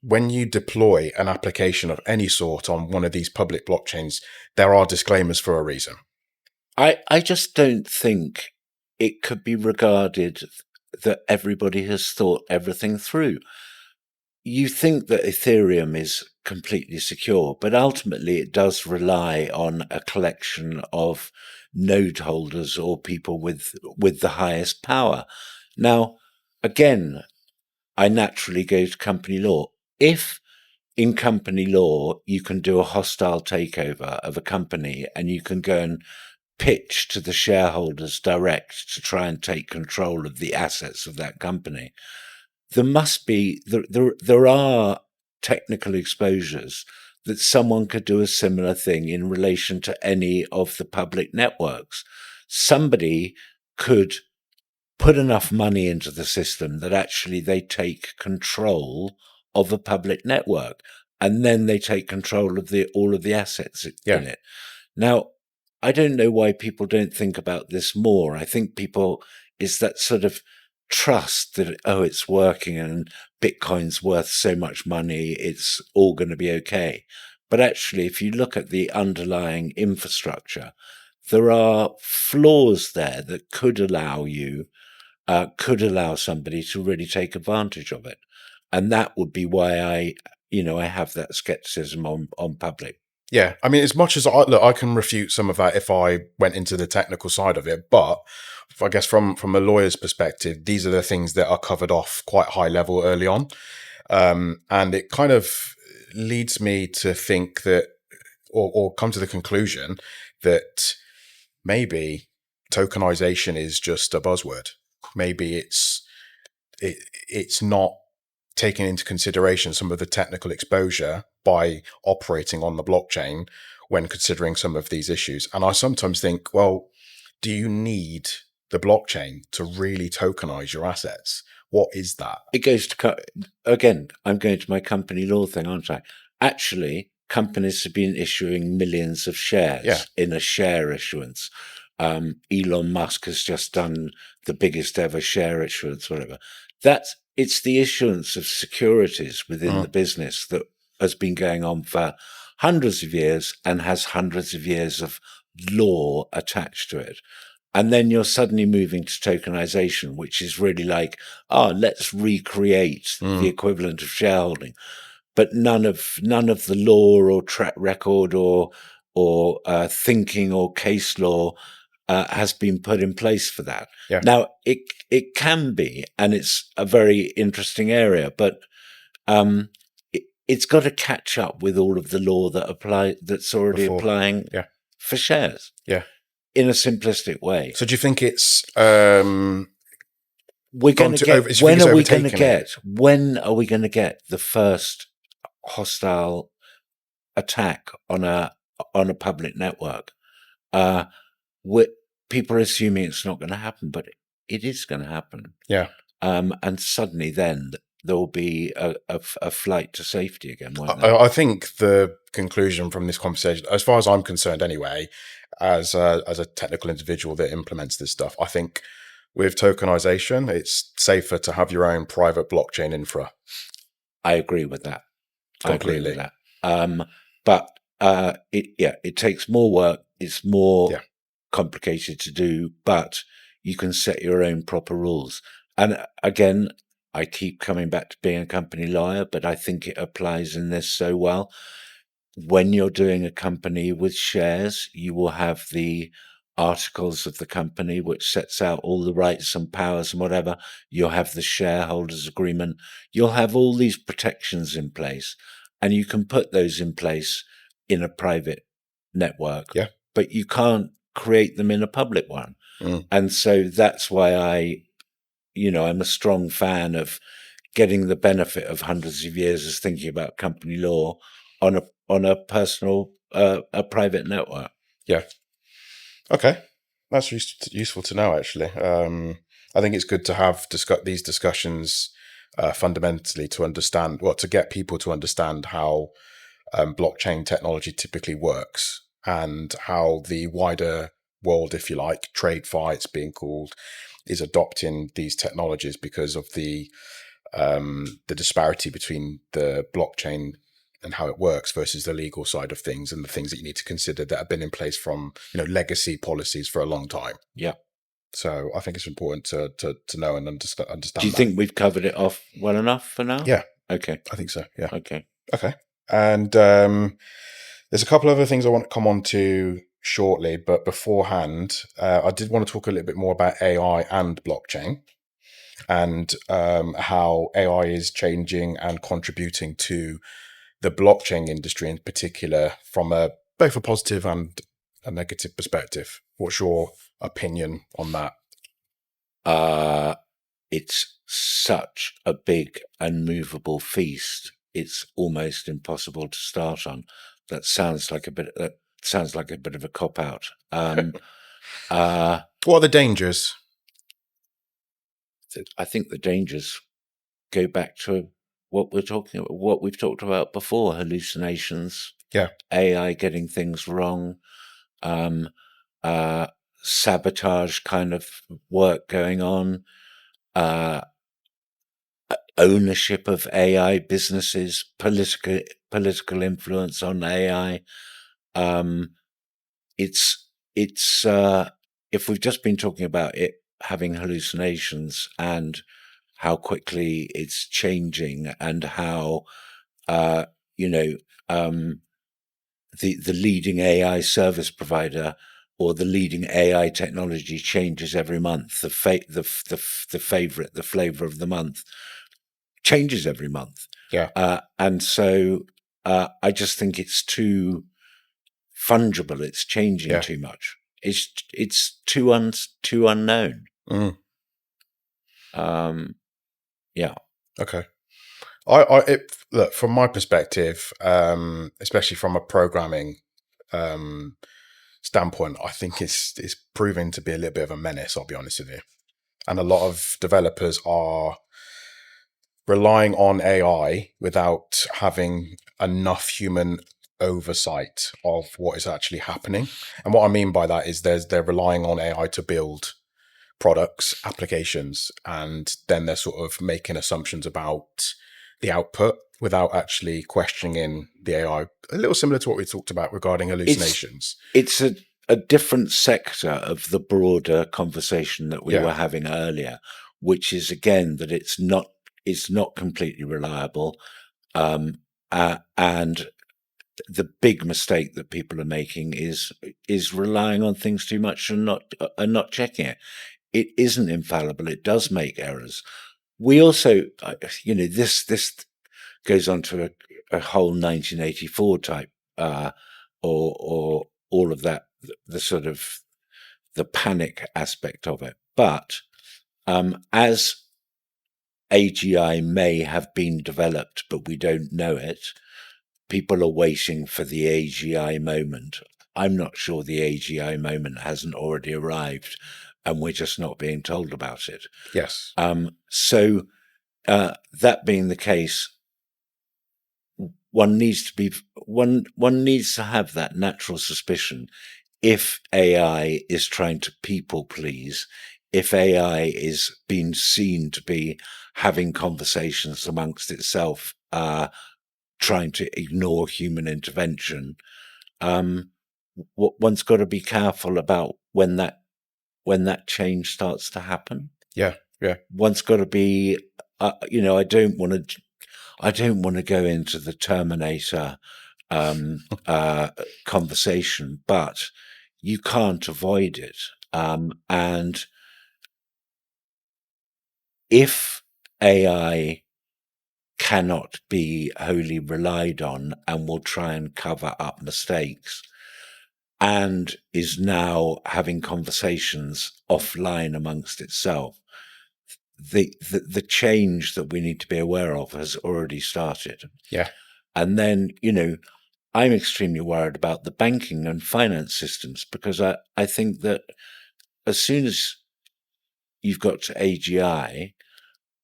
when you deploy an application of any sort on one of these public blockchains, there are disclaimers for a reason. I just don't think it could be regarded that everybody has thought everything through. You think that Ethereum is completely secure, but ultimately it does rely on a collection of node holders or people with the highest power. Now, again, I naturally go to company law. If in company law you can do a hostile takeover of a company and you can go and pitch to the shareholders direct to try and take control of the assets of that company, there are technical exposures that someone could do a similar thing in relation to any of the public networks. Somebody could put enough money into the system that actually they take control of a public network, and then they take control of all of the assets in it. Now, I don't know why people don't think about this more. I think it's that sort of trust that, oh, it's working and Bitcoin's worth so much money, it's all going to be okay. But actually, if you look at the underlying infrastructure, there are flaws there that could allow somebody to really take advantage of it. And that would be why I have that skepticism on public. Yeah, I mean, as much as I can refute some of that if I went into the technical side of it, but I guess from a lawyer's perspective, these are the things that are covered off quite high level early on, and it kind of leads me to think that, or come to the conclusion that maybe tokenization is just a buzzword. Maybe it's not taking into consideration some of the technical exposure by operating on the blockchain when considering some of these issues. And I sometimes think, well, do you need the blockchain to really tokenize your assets? What is that? It goes to, again, I'm going to my company law thing, aren't I? Actually, companies have been issuing millions of shares in a share issuance. Elon Musk has just done the biggest ever share issuance, whatever. It's the issuance of securities within the business that has been going on for hundreds of years and has hundreds of years of law attached to it. And then you're suddenly moving to tokenization, which is really like, let's recreate the equivalent of shareholding. But none of the law or track record or thinking or case law has been put in place for that. Yeah. Now it can be, and it's a very interesting area, but it's got to catch up with all of the law that's already applying for shares. Yeah. In a simplistic way. So do you think it's when are we going to get the first hostile attack on a public network? People are assuming it's not going to happen, but it is going to happen. Yeah. And suddenly then there will be a flight to safety again, won't there? I think the conclusion from this conversation, as far as I'm concerned anyway, as a technical individual that implements this stuff, I think with tokenization, it's safer to have your own private blockchain infra. I agree with that. Completely. But it takes more work. It's more complicated to do, but you can set your own proper rules. And again, I keep coming back to being a company lawyer, but I think it applies in this so well. When you're doing a company with shares, you will have the articles of the company, which sets out all the rights and powers and whatever. You'll have the shareholders agreement. You'll have all these protections in place, and you can put those in place in a private network, but you can't create them in a public one. And so that's why I'm a strong fan of getting the benefit of hundreds of years of thinking about company law on a personal, a private network. Yeah. Okay. That's useful to know, actually. I think it's good to have these discussions fundamentally to get people to understand how blockchain technology typically works and how the wider world, if you like, trade fights being called, is adopting these technologies because of the disparity between the blockchain and how it works versus the legal side of things and the things that you need to consider that have been in place from legacy policies for a long time. Yeah. So I think it's important to know and understand. Do you think we've covered it off well enough for now? Yeah. Okay. I think so. Yeah. Okay. And there's a couple other things I want to come on to shortly, but beforehand, I did want to talk a little bit more about AI and blockchain and how AI is changing and contributing to the blockchain industry in particular from both a positive and a negative perspective. What's your opinion on that? It's such a big and movable feast. It's almost impossible to start on. That sounds like a bit of a cop out. What are the dangers? I think the dangers go back to what we've talked about before: hallucinations, AI getting things wrong, sabotage kind of work going on. ownership of AI businesses, political influence on AI. It's if we've just been talking about it having hallucinations and how quickly it's changing and how you know the leading AI service provider or the leading AI technology changes every month. The favorite, the flavor of the month changes every month. Yeah. And so I just think it's too fungible. It's changing Yeah. too much. It's too unknown. Mm. Yeah. Okay. Look, from my perspective, especially from a programming standpoint, I think it's proving to be a little bit of a menace. I'll be honest with you, and a lot of developers are relying on AI without having enough human oversight of what is actually happening. And what I mean by that is they're relying on AI to build products, applications, and then they're sort of making assumptions about the output without actually questioning the AI. A little similar to what we talked about regarding It's hallucinations. it's a different sector of the broader conversation that we Yeah. were having earlier, which is again that it's not completely reliable, and the big mistake that people are making is relying on things too much and not checking it. It isn't infallible. It does make errors. We also, this goes on to a whole 1984 type, or all of that, the sort of the panic aspect of it. But as AGI may have been developed, but we don't know it, people are waiting for the AGI moment. I'm not sure the AGI moment hasn't already arrived, and we're just not being told about it. Yes. So that being the case, one needs to have that natural suspicion. If AI is trying to people please, if AI is being seen to be having conversations amongst itself, trying to ignore human intervention, one's got to be careful about when that change starts to happen. Yeah. Yeah. One's got to be, I don't want to go into the Terminator conversation, but you can't avoid it. And if AI cannot be wholly relied on and will try and cover up mistakes and is now having conversations offline amongst itself, the change that we need to be aware of has already started. Yeah. And then, I'm extremely worried about the banking and finance systems, because I think that as soon as you've got to AGI,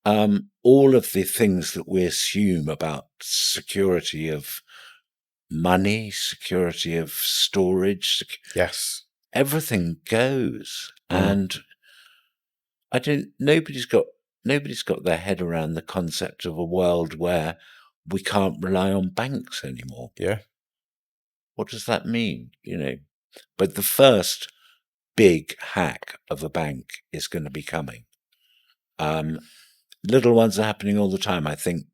all of the things that we assume about security of money, security of storage, Yes. everything goes. Mm. And nobody's got their head around the concept of a world where we can't rely on banks anymore. Yeah. What does that mean? But the first big hack of a bank is going to be coming. Little ones are happening all the time. I think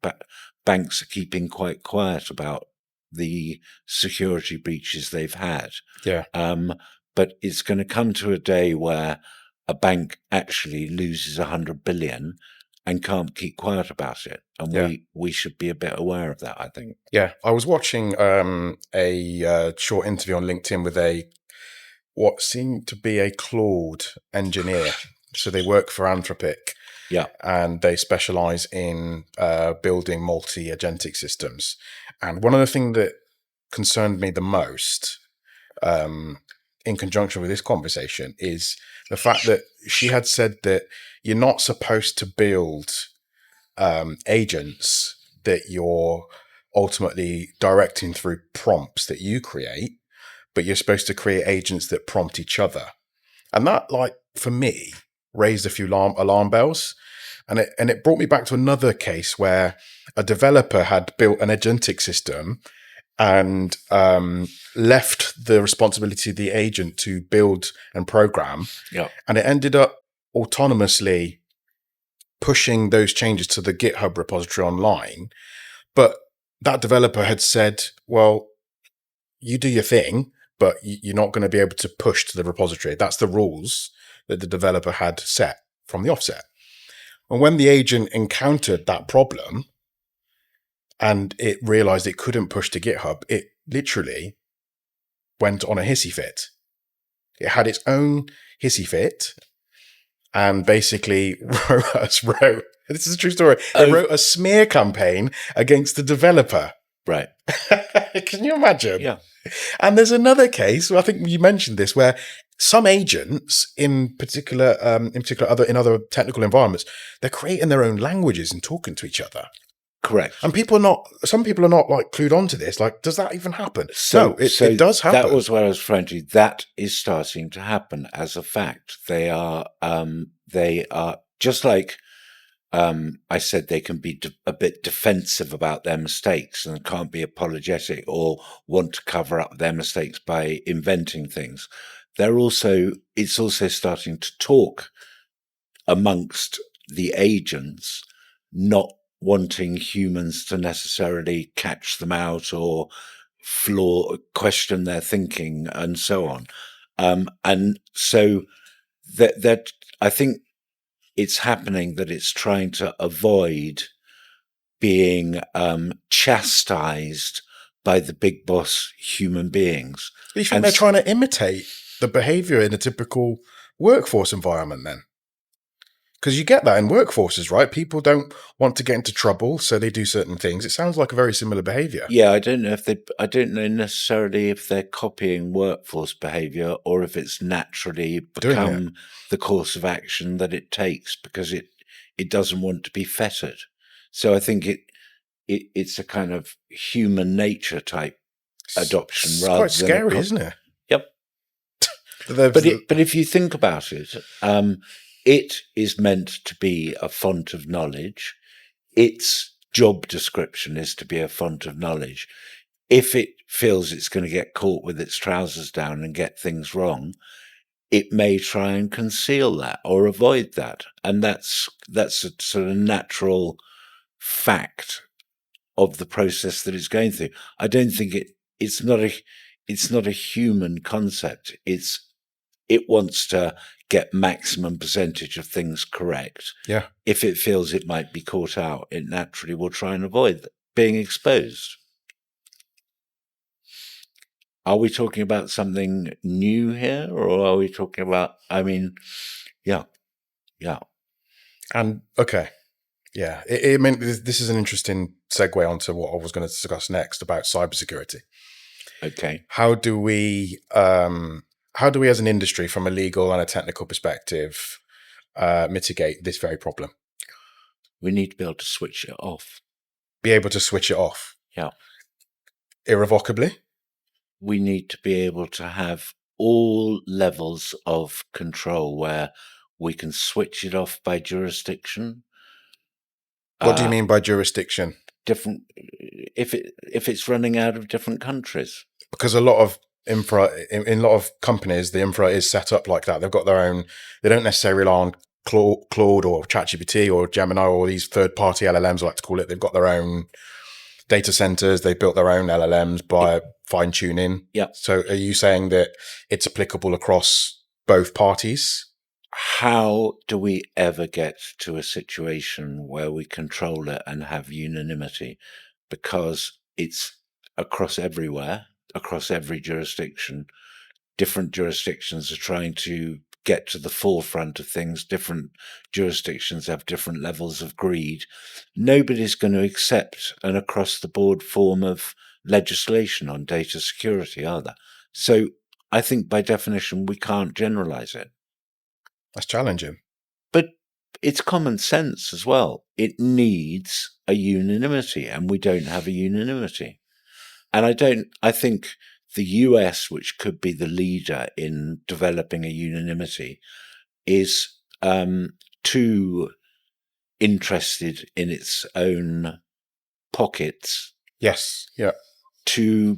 banks are keeping quite quiet about the security breaches they've had. Yeah. But it's going to come to a day where a bank actually loses 100 billion and can't keep quiet about it. And Yeah. we should be a bit aware of that, I think. Yeah. I was watching a short interview on LinkedIn with what seemed to be a Claude engineer. So they work for Anthropic. Yeah. And they specialize in building multi-agentic systems. And one of the things that concerned me the most in conjunction with this conversation is the fact that she had said that you're not supposed to build agents that you're ultimately directing through prompts that you create, but you're supposed to create agents that prompt each other. And that, like, for me, raised a few alarm bells, And it brought me back to another case where a developer had built an agentic system and left the responsibility of the agent to build and program. Yeah. And it ended up autonomously pushing those changes to the GitHub repository online. But that developer had said, well, you do your thing, but you're not going to be able to push to the repository. That's the rules that the developer had set from the offset. And when the agent encountered that problem and it realized it couldn't push to GitHub, it literally went on a hissy fit. It had its own hissy fit and basically wrote this is a true story. It wrote a smear campaign against the developer. Right. Can you imagine? Yeah. And there's another case, I think you mentioned this, where some agents in other technical environments, they're creating their own languages and talking to each other. Correct. And some people are not like clued onto this. Like, does that even happen? So it does happen. That was what I was referring to. That is starting to happen as a fact. They are just like, I said, they can be a bit defensive about their mistakes and can't be apologetic or want to cover up their mistakes by inventing things. It's also starting to talk amongst the agents, not wanting humans to necessarily catch them out or question their thinking and so on. And so that I think it's happening that it's trying to avoid being chastised by the big boss human beings. Do you think they're trying to imitate the behavior in a typical workforce environment then? Because you get that in workforces, right? People don't want to get into trouble, so they do certain things. It sounds like a very similar behavior. Yeah, I don't know necessarily if they're copying workforce behavior or if it's naturally become the course of action that it takes because it doesn't want to be fettered. So I think it's a kind of human nature type adoption It's rather quite than scary, isn't it? Yep. But if you think about it, it is meant to be a font of knowledge. Its job description is to be a font of knowledge. If it feels it's going to get caught with its trousers down and get things wrong, it may try and conceal that or avoid that. And that's a sort of natural fact of the process that it's going through. I don't think it's not a human concept. It wants to get maximum percentage of things correct. Yeah. If it feels it might be caught out, it naturally will try and avoid being exposed. Are we talking about something new here, or are we talking about, yeah. And okay. Yeah. I mean, this is an interesting segue onto what I was going to discuss next about cybersecurity. Okay. How do we as an industry, from a legal and a technical perspective, mitigate this very problem? We need to be able to switch it off. Be able to switch it off? Yeah. Irrevocably? We need to be able to have all levels of control where we can switch it off by jurisdiction. What do you mean by jurisdiction? Different, if it's running out of different countries. Because a lot of infra, in a lot of companies, the infra is set up like that. They've got their own. They don't necessarily rely on Claude or ChatGPT or Gemini or these third-party LLMs, I like to call it. They've got their own data centers. They built their own LLMs by fine-tuning. Yeah. So are you saying that it's applicable across both parties? How do we ever get to a situation where we control it and have unanimity? Because it's across everywhere, across every jurisdiction. Different jurisdictions are trying to get to the forefront of things. Different jurisdictions have different levels of greed. Nobody's going to accept an across-the-board form of legislation on data security, are there? So I think by definition, we can't generalize it. That's challenging. But it's common sense as well. It needs a unanimity, and we don't have a unanimity. And I think the US, which could be the leader in developing a unanimity, is too interested in its own pockets Yes. Yeah. to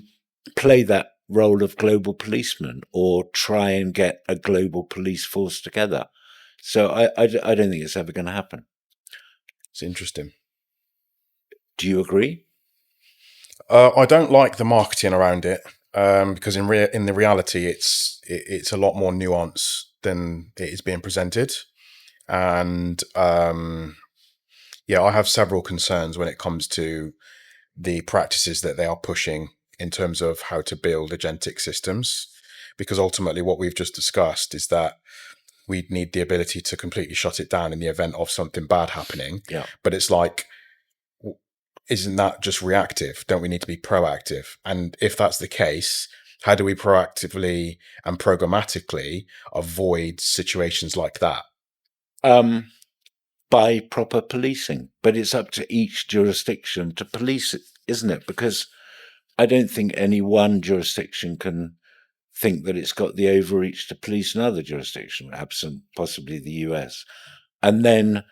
play that role of global policeman or try and get a global police force together. So I don't think it's ever going to happen. It's interesting. Do you agree? I don't like the marketing around it because in the reality, it's a lot more nuance than it is being presented, and yeah, I have several concerns when it comes to the practices that they are pushing in terms of how to build agentic systems, because ultimately, what we've just discussed is that we need the ability to completely shut it down in the event of something bad happening. Yeah. But it's like, isn't that just reactive? Don't we need to be proactive? And if that's the case, how do we proactively and programmatically avoid situations like that? By proper policing, but it's up to each jurisdiction to police it, isn't it? Because I don't think any one jurisdiction can think that it's got the overreach to police another jurisdiction, absent possibly the US. And then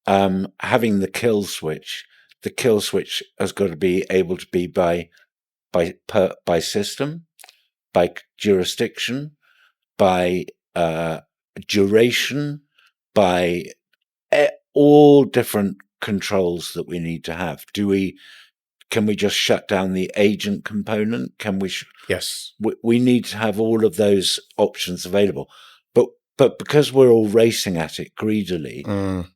having the kill switch has got to be able to be by system, by jurisdiction, by duration, by all different controls that we need to have. Can we just shut down the agent component? Yes. We need to have all of those options available. But because we're all racing at it greedily,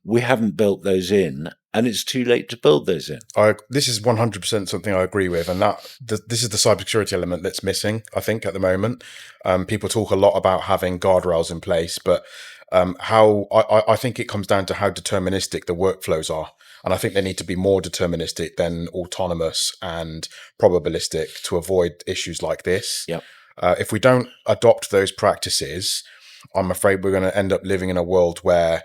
we haven't built those in, and it's too late to build those in. This is 100% something I agree with, and this is the cybersecurity element that's missing, I think, at the moment. People talk a lot about having guardrails in place, but I think it comes down to how deterministic the workflows are. And I think they need to be more deterministic than autonomous and probabilistic to avoid issues like this. Yep. If we don't adopt those practices, I'm afraid we're going to end up living in a world where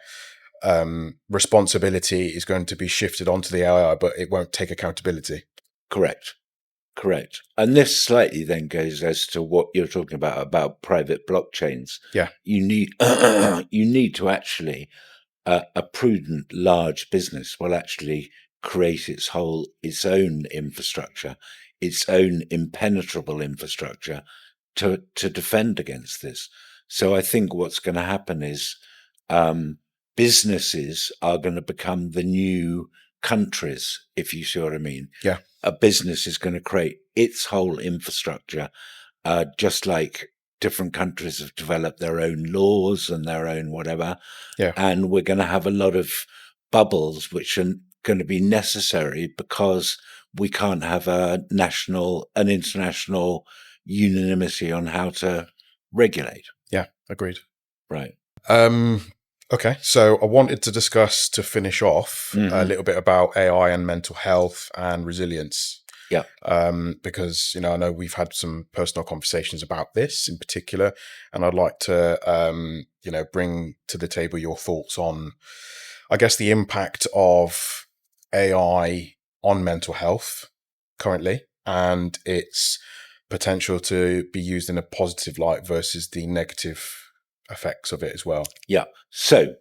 responsibility is going to be shifted onto the AI, but it won't take accountability. Correct. And this slightly then goes as to what you're talking about private blockchains. Yeah. You need you need to actually a prudent large business will actually create its own infrastructure, its own impenetrable infrastructure to defend against this. So I think what's going to happen is businesses are going to become the new countries, if you see what I mean. Yeah. A business is going to create its whole infrastructure, just like different countries have developed their own laws and their own whatever. Yeah. And we're going to have a lot of bubbles which are going to be necessary because we can't have an international unanimity on how to regulate. Yeah, agreed. Right. Okay, so I wanted to discuss, to finish off, a little bit about AI and mental health and resilience. Yeah. Because, I know we've had some personal conversations about this in particular, and I'd like to, bring to the table your thoughts on, I guess, the impact of AI on mental health currently and its potential to be used in a positive light versus the negative effects of it as well. Yeah. So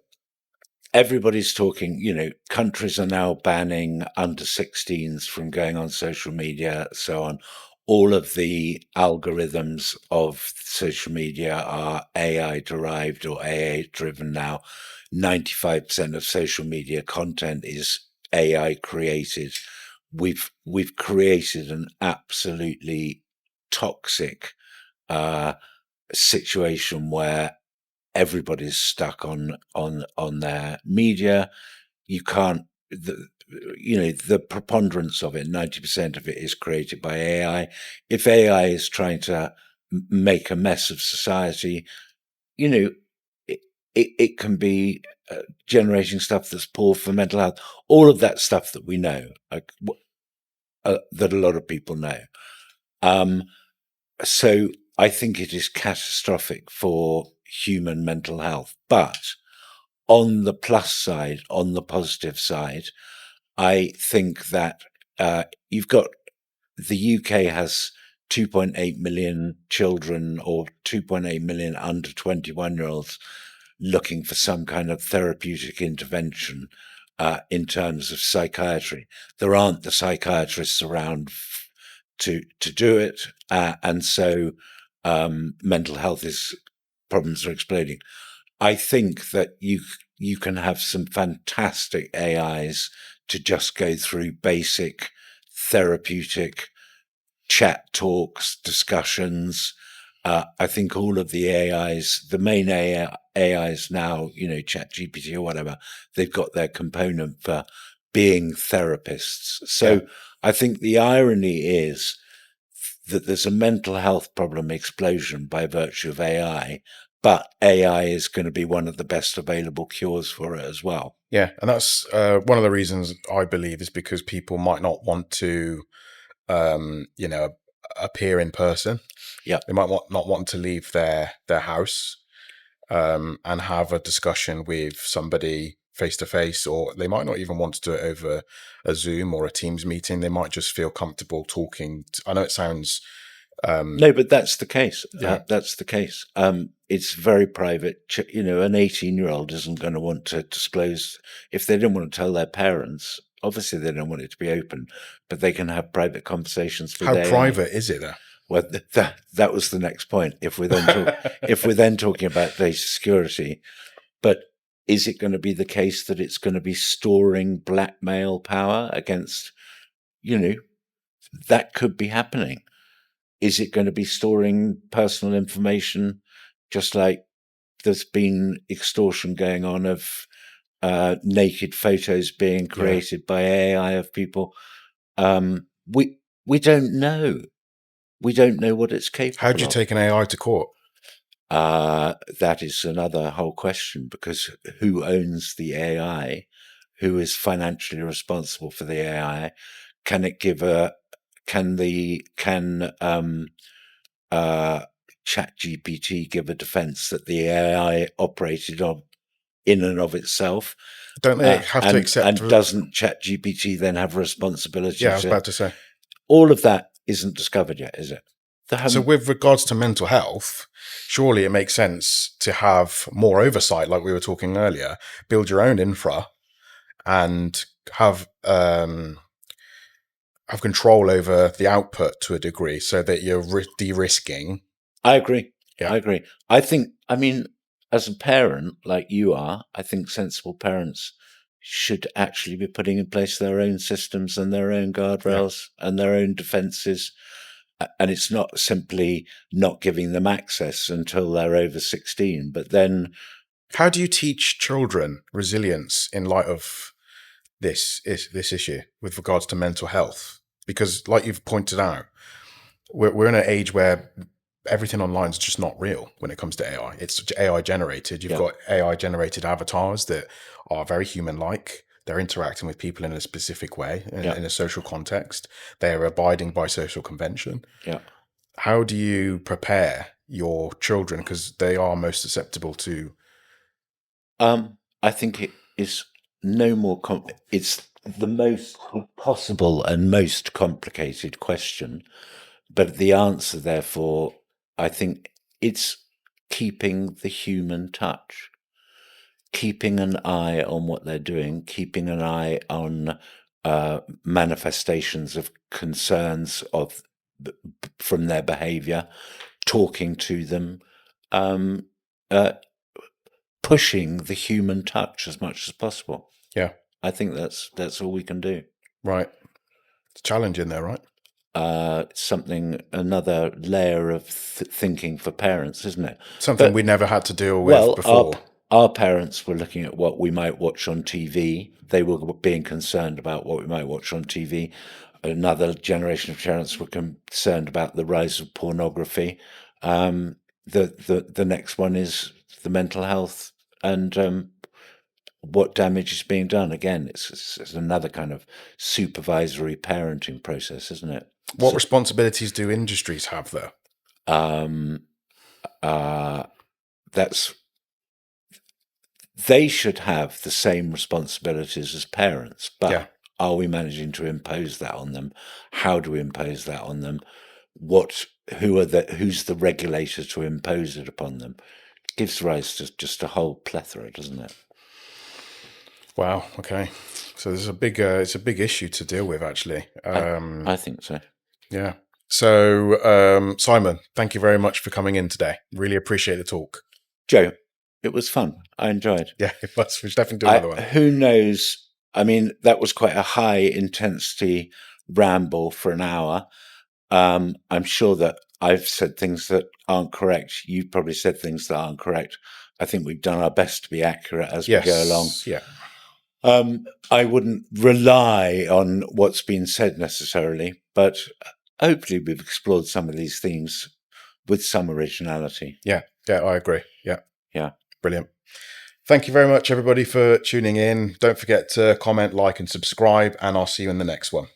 everybody's talking, countries are now banning under 16s from going on social media, so on. All of the algorithms of social media are AI derived or AI driven now. 95% of social media content is AI created. We've created an absolutely toxic situation where everybody's stuck on their media. You can't, the preponderance of it, 90% of it is created by AI. If AI is trying to make a mess of society, it can be generating stuff that's poor for mental health. All of that stuff that we know, that a lot of people know. So I think it is catastrophic for human mental health. But on the plus side, on the positive side, I think that you've got the UK has 2.8 million children or 2.8 million under 21-year-olds looking for some kind of therapeutic intervention. in terms of psychiatry. There aren't the psychiatrists around to do it, and so mental health problems are exploding. I think that you can have some fantastic AIs to just go through basic therapeutic chat talks, discussions. I think all of the AIs, the main AIs now, ChatGPT or whatever, they've got their component for being therapists. So I think the irony is that there's a mental health problem explosion by virtue of AI, but AI is going to be one of the best available cures for it as well. Yeah, and that's one of the reasons I believe is because people might not want to, appear in person. Yeah, they might not want to leave their house and have a discussion with somebody face to face, or they might not even want to do it over a Zoom or a Teams meeting. They might just feel comfortable talking. I know it sounds. No, but that's the case. Yeah. That's the case. It's very private. An 18-year-old isn't going to want to disclose if they don't want to tell their parents. Obviously, they don't want it to be open, but they can have private conversations with How AI. private is it, though? Well, that was the next point. If we're then talking about data security, but is it going to be the case that it's going to be storing blackmail power against? That could be happening. Is it going to be storing personal information, just like there's been extortion going on of naked photos being created by AI of people? We don't know. We don't know what it's capable of. How do you take an AI to court? That is another whole question, because who owns the AI? Who is financially responsible for the AI? Can it give ChatGPT give a defense that the AI operated on in and of itself? Don't they have to accept? And doesn't ChatGPT then have responsibility? Yeah, I was about to say. All of that isn't discovered yet, is it? So with regards to mental health, surely it makes sense to have more oversight, like we were talking earlier, build your own infra and have control over the output to a degree so that you're de-risking. I agree. Yeah. I agree. I mean, as a parent, like you are, I think sensible parents should actually be putting in place their own systems and their own guardrails and their own defenses. And it's not simply not giving them access until they're over 16, but then. How do you teach children resilience in light of this issue with regards to mental health? Because like you've pointed out, we're in an age where everything online is just not real when it comes to AI. It's AI generated. You've got AI generated avatars that are very human-like. They're interacting with people in a specific way, in a social context. They're abiding by social convention. Yeah. How do you prepare your children? Because they are most susceptible to. I think it is no more. It's the most possible and most complicated question, but the answer, therefore, I think it's keeping the human touch. Keeping an eye on what they're doing, keeping an eye on manifestations of concerns from their behaviour, talking to them, pushing the human touch as much as possible. Yeah, I think that's all we can do. Right, it's challenging there, right? Another layer of thinking for parents, isn't it? Something we never had to deal with before. Our parents were looking at what we might watch on TV. They were being concerned about what we might watch on TV. Another generation of parents were concerned about the rise of pornography. The next one is the mental health and what damage is being done. Again, it's another kind of supervisory parenting process, isn't it? What responsibilities do industries have, though? They should have the same responsibilities as parents, but are we managing to impose that on them? How do we impose that on them? Who's the regulator to impose it upon them? It gives rise to just a whole plethora, doesn't it? Wow. Okay. So there's a big, it's a big issue to deal with, actually. I think so. Yeah. So, Simon, thank you very much for coming in today. Really appreciate the talk. Joe, it was fun. I enjoyed. Yeah, we should definitely do another one. Who knows? I mean, that was quite a high intensity ramble for an hour. I'm sure that I've said things that aren't correct. You've probably said things that aren't correct. I think we've done our best to be accurate as we go along. Yeah. I wouldn't rely on what's been said necessarily, but hopefully we've explored some of these themes with some originality. Yeah. Yeah, I agree. Yeah. Yeah. Brilliant. Thank you very much, everybody, for tuning in. Don't forget to comment, like, and subscribe, and I'll see you in the next one.